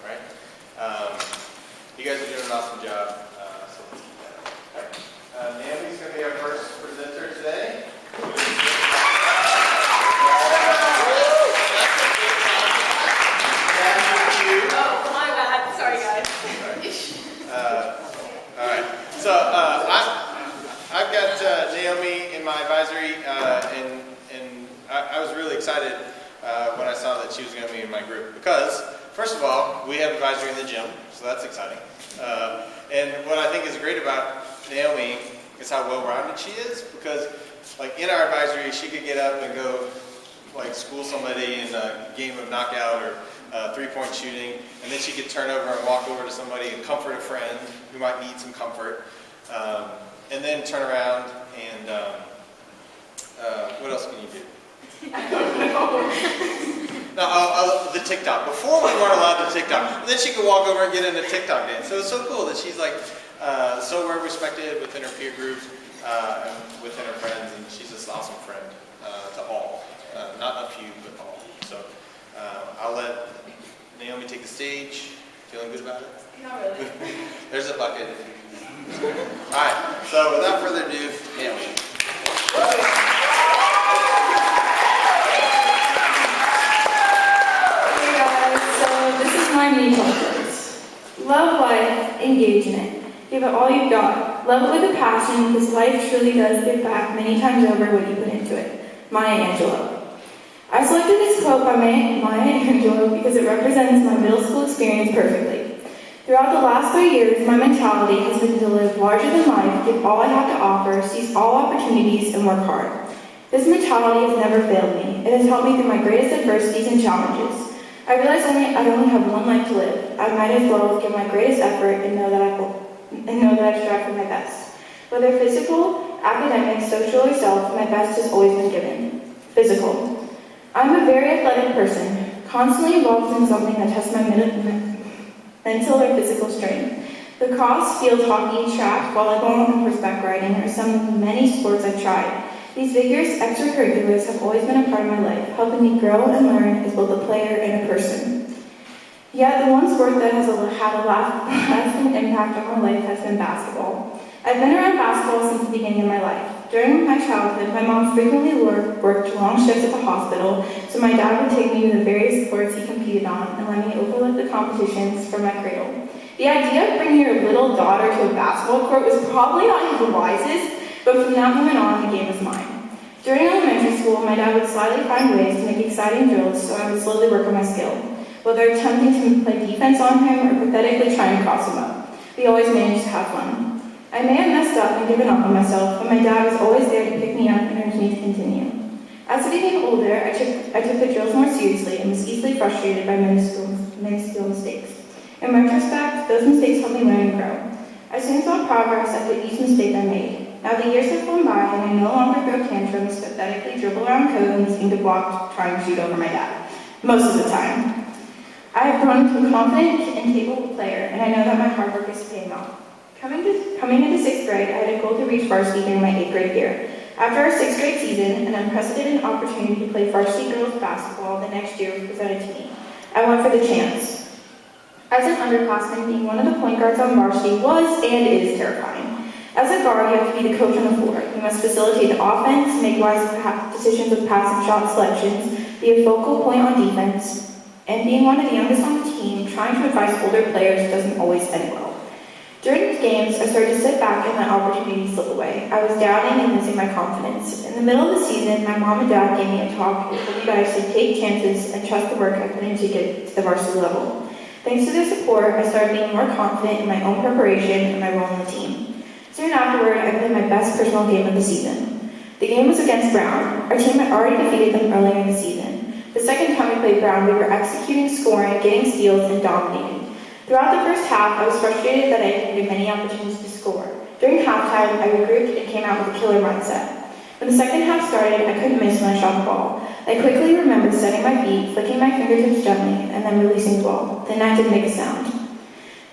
right? You guys are doing an awesome job, so let's keep that up. All right. Naomi's going to be our first presenter today. All right. So I've got Naomi in my advisory, and I was really excited when I saw that she was going to be in my group because, first of all, we have advisory in the gym, so that's exciting. And what I think is great about Naomi is how well-rounded she is, because, like, in our advisory, she could get up and go, like, school somebody in a game of knockout or three-point shooting, and then she could turn over and walk over to somebody and comfort a friend who might need some comfort, and then turn around and what else can you do? No, the TikTok. Before we weren't allowed to TikTok, and then she could walk over and get in a TikTok dance. So it's so cool that she's like so well respected within her peer group, and within her friends, and she's just an awesome friend to all, not a few, but all. So I'll let Naomi take the stage. Feeling good about it? Not really. There's a bucket. All right. So without further ado, Naomi. Hey guys, so this is my mini focus. Love life, engage in it. Give it all you've got. Love it with a passion, because life truly does give back many times over what you put into it. Maya Angelou. I selected this quote by Maya Angelou because it represents my middle school experience perfectly. Throughout the last 3 years, my mentality has been to live larger than life, give all I have to offer, seize all opportunities, and work hard. This mentality has never failed me. It has helped me through my greatest adversities and challenges. I realize I only have one life to live. I might as well give my greatest effort and know that I strive for my best. Whether physical, academic, social, or self, my best has always been given. Physical. I'm a very athletic person, constantly involved in something that tests my mental or physical strength. Lacrosse, field hockey, track, volleyball, and horseback riding are some of the many sports I've tried. These vigorous extracurriculars have always been a part of my life, helping me grow and learn as both a player and a person. Yet the one sport that has had a lasting impact on my life has been basketball. I've been around basketball since the beginning of my life. During my childhood, my mom frequently worked long shifts at the hospital, so my dad would take me to the various sports he competed on and let me overlook the competitions from my cradle. The idea of bringing your little daughter to a basketball court was probably not the wisest, but from that moment on, the game was mine. During elementary school, my dad would slyly find ways to make exciting drills, so I would slowly work on my skill, whether attempting to play defense on him or pathetically trying to cross him up. We always managed to have fun. I may have messed up and given up on myself, but my dad was always there to pick me up and urge me to continue. As I became older, I took the drills more seriously and was easily frustrated by minuscule mistakes. In retrospect, those mistakes helped me learn and grow. I soon saw progress after each mistake I made. Now the years have gone by and I no longer throw tantrums, pathetically dribble around cones, and get blocked trying to shoot over my dad. Most of the time. I have grown into a confident and capable player, and I know that my hard work is paying off. Coming into 6th grade, I had a goal to reach varsity during my 8th grade year. After our 6th grade season, an unprecedented opportunity to play varsity girls basketball the next year was presented to me. I went for the chance. As an underclassman, being one of the point guards on varsity was and is terrifying. As a guard, you have to be the coach on the floor. You must facilitate the offense, make wise decisions with pass and shot selections, be a focal point on defense, and being one of the youngest on the team, trying to advise older players doesn't always end well. During the games, I started to sit back and let opportunities slip away. I was doubting and losing my confidence. In the middle of the season, my mom and dad gave me a talk and told me that I should take chances and trust the work I put in to get to the varsity level. Thanks to their support, I started being more confident in my own preparation and my role in the team. Soon afterward, I played my best personal game of the season. The game was against Brown. Our team had already defeated them earlier in the season. The second time we played Brown, we were executing, scoring, getting steals, and dominating. Throughout the first half, I was frustrated that I didn't get many opportunities to score. During halftime, I regrouped and came out with a killer mindset. When the second half started, I couldn't miss when I shot the ball. I quickly remembered setting my feet, flicking my fingertips gently, and then releasing the ball. The net didn't make a sound.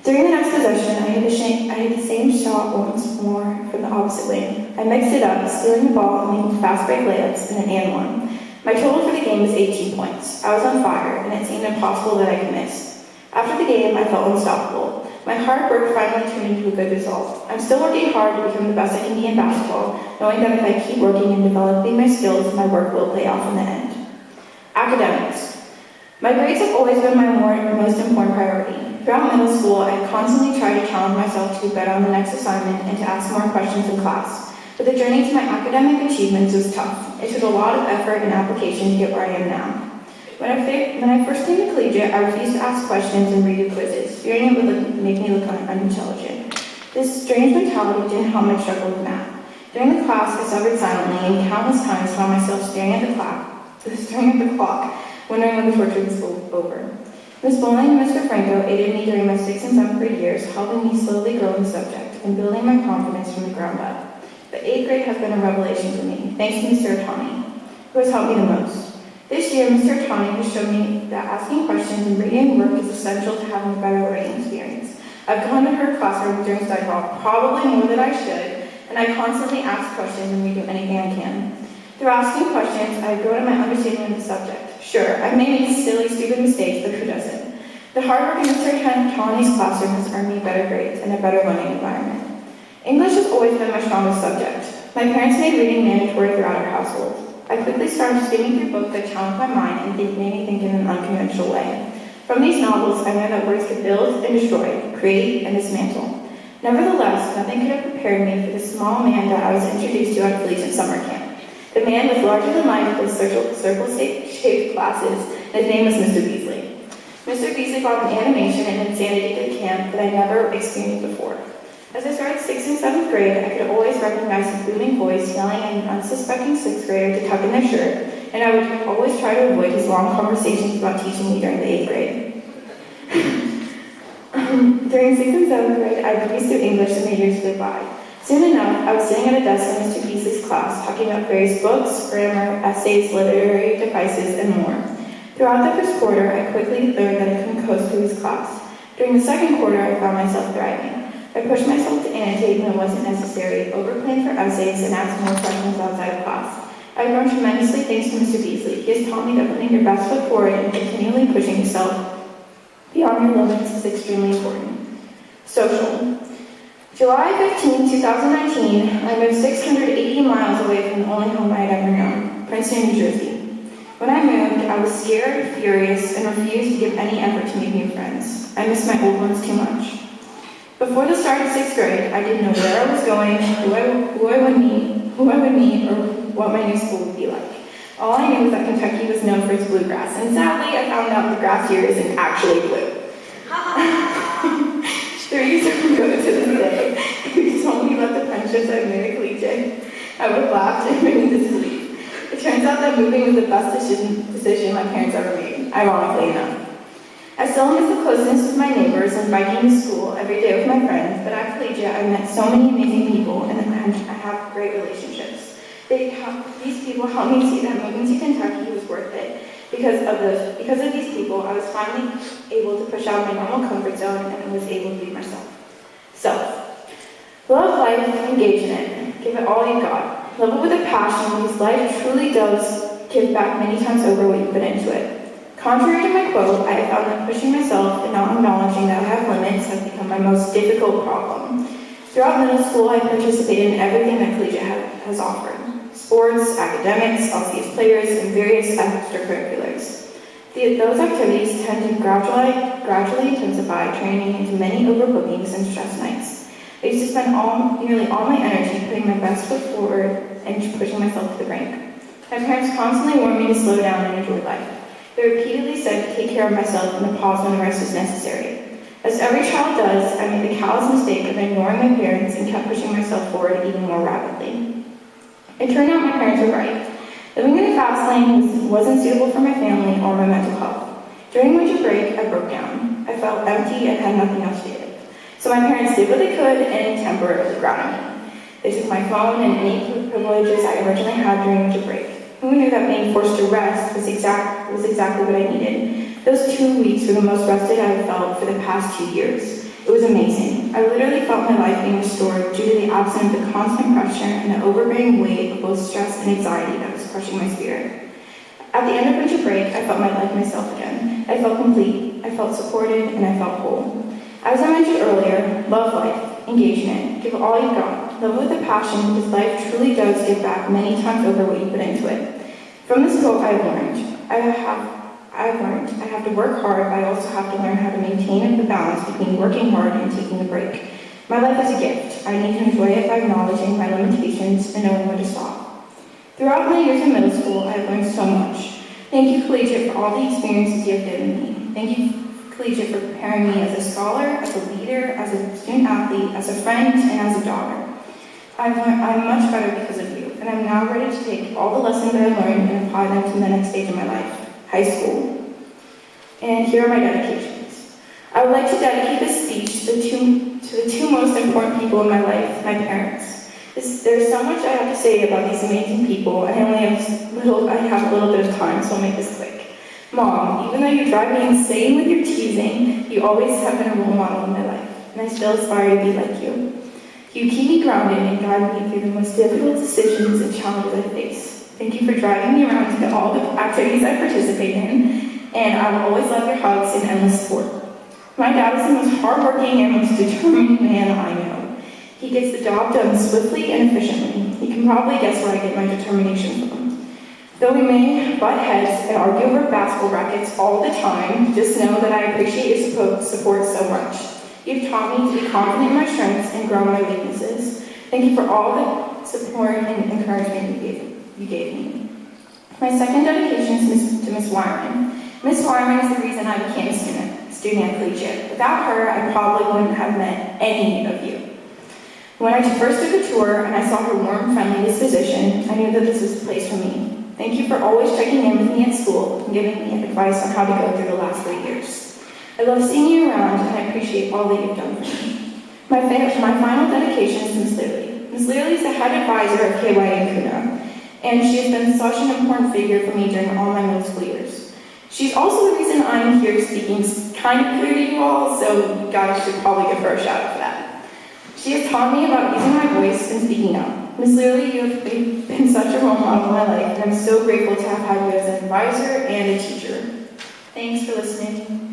During the next possession, I hit the same shot once more from the opposite wing. I mixed it up, stealing the ball and making fast break layups and an and one. My total for the game was 18 points. I was on fire, and it seemed impossible that I could miss. After the game, I felt unstoppable. My hard work finally turned into a good result. I'm still working hard to become the best I can be in basketball, knowing that if I keep working and developing my skills, my work will pay off in the end. Academics. My grades have always been my most important priority. Throughout middle school, I constantly tried to challenge myself to do better on the next assignment and to ask more questions in class. But the journey to my academic achievements was tough. It took a lot of effort and application to get where I am now. When I first came to collegiate, I refused to ask questions and redo quizzes, fearing it would make me look unintelligent. This strange mentality didn't help my struggle with math. During the class, I suffered silently and countless times found myself staring at the clock, wondering when the torture was over. Ms. Bowling and Mr. Franco aided me during my 6th and 7th grade years, helping me slowly grow in the subject and building my confidence from the ground up. The 8th grade has been a revelation for me, thanks to Mr. Otani, who has helped me the most. This year, Mr. Otani has shown me that asking questions and reading work is essential to having a better learning experience. I've gone to her classroom during study hall, probably more than I should, and I constantly ask questions and redo anything I can. Through asking questions, I grow in my understanding of the subject. Sure, I may make silly, stupid mistakes, but who doesn't? The hard work in Mr. Otani's classroom has earned me better grades and a better learning environment. English has always been my strongest subject. My parents made reading mandatory throughout our household. I quickly started skimming through books that challenged my mind and made me think in an unconventional way. From these novels, I learned that words could build and destroy, create and dismantle. Nevertheless, nothing could have prepared me for the small man that I was introduced to at collegiate summer camp. The man was larger than life with circle-shaped glasses, and his name was Mr. Beasley. Mr. Beasley brought an animation and insanity to the camp that I never experienced before. As I started 6th and 7th grade, I could always recognize the booming voice yelling at an unsuspecting 6th grader to tuck in their shirt, and I would always try to avoid his long conversations about teaching me during the 8th grade. During 6th and 7th grade, I breezed through English and the years flew by. Soon enough, I was sitting at a desk in Mr. Beasley's class, talking about various books, grammar, essays, literary devices, and more. Throughout the first quarter, I quickly learned that I couldn't coast through his class. During the second quarter, I found myself thriving. I pushed myself to annotate when it wasn't necessary, overplanned for essays, and asked more questions outside of class. I've grown tremendously thanks to Mr. Beasley. He has taught me that putting your best foot forward and continually pushing yourself beyond your limits is extremely important. Social. July 15, 2019, I moved 680 miles away from the only home I had ever known, Princeton, New Jersey. When I moved, I was scared, furious, and refused to give any effort to make new friends. I missed my old ones too much. Before the start of 6th grade, I didn't know where I was going, who I would meet, or what my new school would be like. All I knew was that Kentucky was known for its bluegrass, and sadly, I found out the grass here isn't actually blue. 3 years ago to this day, if you told me about the friendships I've made at collegiate, I would have laughed and made me disbelief. It turns out that moving was the best decision my parents ever made, ironically enough. I still miss the closeness with my neighbors and biking to school every day with my friends, but at collegiate I met so many amazing people and I have great relationships. These people helped me see that moving to Kentucky was worth it. Because of these people, I was finally able to push out my normal comfort zone and was able to be myself. Self. Love life and engage in it. Give it all you've got. Love it with a passion because life truly does give back many times over what you put into it. Contrary to my quote, I have found that pushing myself and not acknowledging that I have limits has become my most difficult problem. Throughout middle school, I participated in everything that collegiate has offered. Sports, academics, LCS players, and various extracurriculars. Those activities tend to gradually intensify, turning into many overbookings and stress nights. I used to spend nearly all my energy putting my best foot forward and pushing myself to the brink. My parents constantly warned me to slow down and enjoy life. They repeatedly said to take care of myself and to pause when the rest was necessary. As every child does, I made the callous mistake of ignoring my parents and kept pushing myself forward even more rapidly. It turned out my parents were right. Living in a fast lane wasn't suitable for my family or my mental health. During winter break, I broke down. I felt empty and had nothing else to give. So my parents did what they could and temporarily grounded me. They took my phone and any privileges I originally had during winter break. Who knew that being forced to rest was exactly what I needed? Those 2 weeks were the most rested I have felt for the past 2 years. It was amazing. I literally felt my life being restored due to the absence of the constant pressure and the overbearing weight of both stress and anxiety that was crushing my spirit. At the end of winter break, I felt like myself again. I felt complete, I felt supported, and I felt whole. As I mentioned earlier, love life, engagement, give all you've got, love with a passion because life truly does give back many times over what you put into it. From this quote, I've learned I have to work hard, but I also have to learn how to maintain the balance between working hard and taking a break. My life is a gift. I need to enjoy it by acknowledging my limitations and knowing when to stop. Throughout my years in middle school, I have learned so much. Thank you, Collegiate, for all the experiences you have given me. Thank you, Collegiate, for preparing me as a scholar, as a leader, as a student athlete, as a friend, and as a daughter. I'm much better because of you, and I'm now ready to take all the lessons that I learned and apply them to the next stage of my life, high school. And here are my dedications. I would like to dedicate this speech to the two most important people in my life, my parents. There's so much I have to say about these amazing people, and I have a little bit of time, so I'll make this quick. Mom, even though you drive me insane with your teasing, you always have been a role model in my life, and I still aspire to be like you. You keep me grounded and guide me through the most difficult decisions and challenges I face. Thank you for driving me around to all the activities I participate in, and I will always love your hugs and endless support. My dad is the most hardworking and most determined man I know. He gets the job done swiftly and efficiently. You can probably guess where I get my determination from. Though we may butt heads and argue over basketball rackets all the time, just know that I appreciate your support so much. You've taught me to be confident in my strengths and grow my weaknesses. Thank you for all the support and encouragement you gave me. My second dedication is to Miss Wyman. Miss Wyman is the reason I became a student at Collegiate. Without her, I probably wouldn't have met any of you. When I first took a tour and I saw her warm, friendly disposition, I knew that this was the place for me. Thank you for always checking in with me at school and giving me advice on how to go through the last 3 years. I love seeing you around, and I appreciate all that you've done for me. My final dedication is to Ms. Leary. Ms. Leary is the head advisor of KYA and Kuna, and she has been such an important figure for me during all my middle school years. She's also the reason I'm here speaking kind of clear to you all, so you guys should probably give her a shout out for that. She has taught me about using my voice and speaking up. Ms. Leary, you have been such a role model in my life, and I'm so grateful to have had you as an advisor and a teacher. Thanks for listening.